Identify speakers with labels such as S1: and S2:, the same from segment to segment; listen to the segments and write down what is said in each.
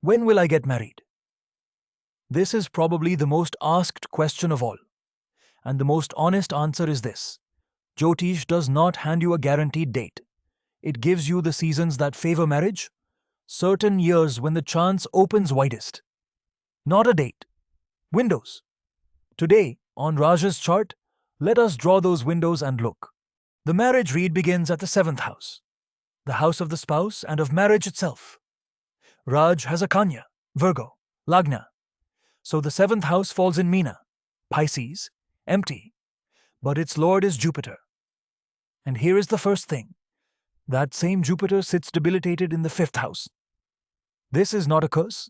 S1: When will I get married? This is probably the most asked question of all. And the most honest answer is this. Jyotish does not hand you a guaranteed date. It gives you the seasons that favor marriage, certain years when the chance opens widest. Not a date. Windows. Today, on Raj's chart, let us draw those windows and look. The marriage read begins at the 7th house, the house of the spouse and of marriage itself. Raj has a Kanya, Virgo, Lagna. So the 7th house falls in Meena, Pisces, empty. But its lord is Jupiter. And here is the first thing. That same Jupiter sits debilitated in the 5th house. This is not a curse.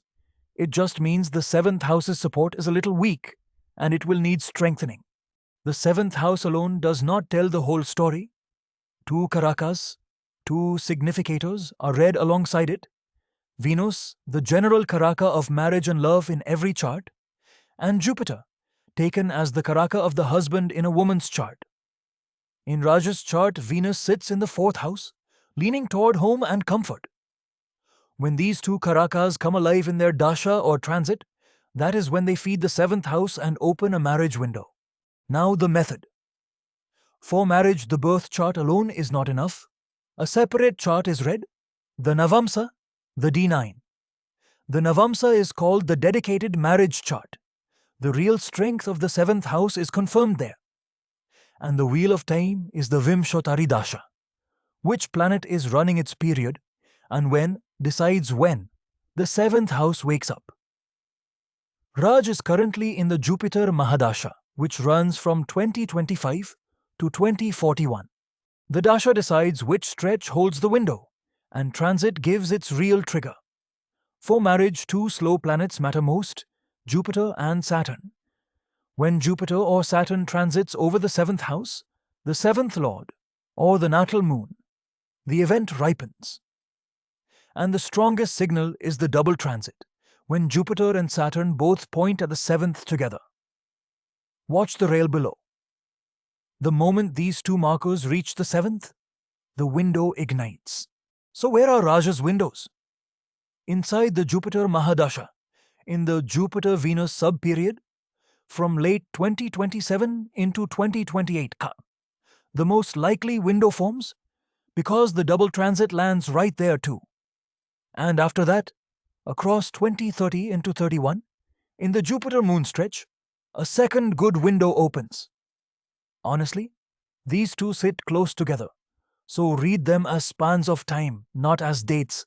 S1: It just means the 7th house's support is a little weak and it will need strengthening. The 7th house alone does not tell the whole story. 2 karakas, 2 significators are read alongside it. Venus, the general karaka of marriage and love in every chart, and Jupiter, taken as the karaka of the husband in a woman's chart. In Raj's chart, Venus sits in the 4th house, leaning toward home and comfort. When these 2 karakas come alive in their dasha or transit, that is when they feed the 7th house and open a marriage window. Now the method. For marriage, the birth chart alone is not enough. A separate chart is read, the Navamsa, the D9. The Navamsa is called the dedicated marriage chart. The real strength of the 7th house is confirmed there. And the wheel of time is the Vimshottari dasha. Which planet is running its period and when decides when the 7th house wakes up. Raj is currently in the Jupiter Mahadasha, which runs from 2025 to 2041. The dasha decides which stretch holds the window, and transit gives its real trigger. For marriage, 2 slow planets matter most, Jupiter and Saturn. When Jupiter or Saturn transits over the 7th house, the 7th lord, or the natal moon, the event ripens. And the strongest signal is the double transit, when Jupiter and Saturn both point at the 7th together. Watch the rail below. The moment these 2 markers reach the 7th, the window ignites. So where are Raja's windows? Inside the Jupiter Mahadasha, in the Jupiter-Venus sub-period, from late 2027 into 2028. The most likely window forms because the double transit lands right there too. And after that, across 2030 into 31, in the Jupiter-Moon stretch, a second good window opens. Honestly, these 2 sit close together, so read them as spans of time, not as dates.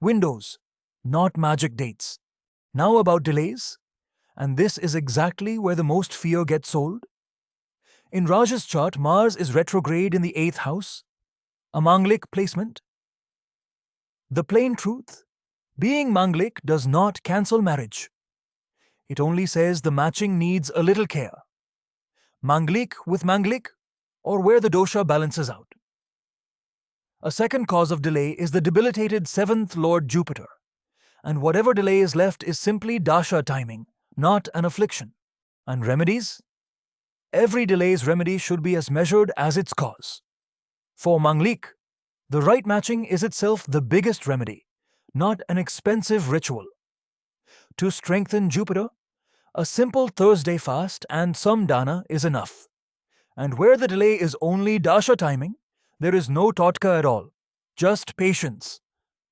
S1: Windows, not magic dates. Now about delays, and this is exactly where the most fear gets sold. In Raj's chart, Mars is retrograde in the 8th house, a Manglik placement. The plain truth, being Manglik does not cancel marriage. It only says the matching needs a little care. Manglik with Manglik, or where the dosha balances out. A second cause of delay is the debilitated 7th lord Jupiter, and whatever delay is left is simply dasha-timing, not an affliction. And remedies? Every delay's remedy should be as measured as its cause. For Manglik, the right matching is itself the biggest remedy, not an expensive ritual. To strengthen Jupiter, a simple Thursday fast and some dana is enough. And where the delay is only dasha-timing, there is no totka at all, just patience.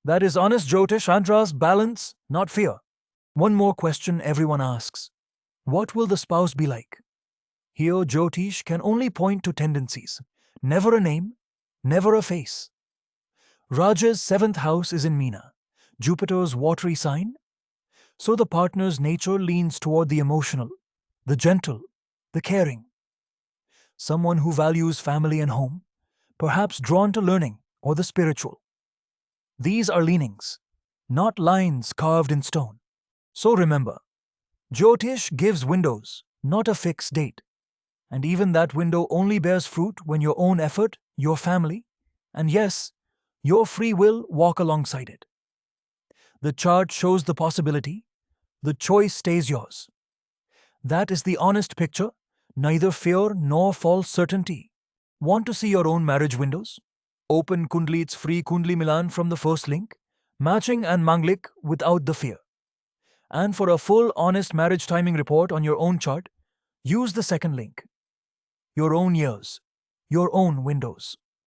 S1: That is honest Jyotish Andras balance, not fear. One more question everyone asks. What will the spouse be like? Here Jyotish can only point to tendencies, never a name, never a face. Raja's 7th house is in Meena, Jupiter's watery sign. So the partner's nature leans toward the emotional, the gentle, the caring. Someone who values family and home, perhaps drawn to learning or the spiritual. These are leanings, not lines carved in stone. So remember, Jyotish gives windows, not a fixed date. And even that window only bears fruit when your own effort, your family, and yes, your free will walk alongside it. The chart shows the possibility, the choice stays yours. That is the honest picture, neither fear nor false certainty. Want to see your own marriage windows? Open Kundlit's free Kundli Milan from the first link Matching and Manglik without the fear. And for a full, honest marriage timing report on your own chart, use the second link. Your own years, your own windows.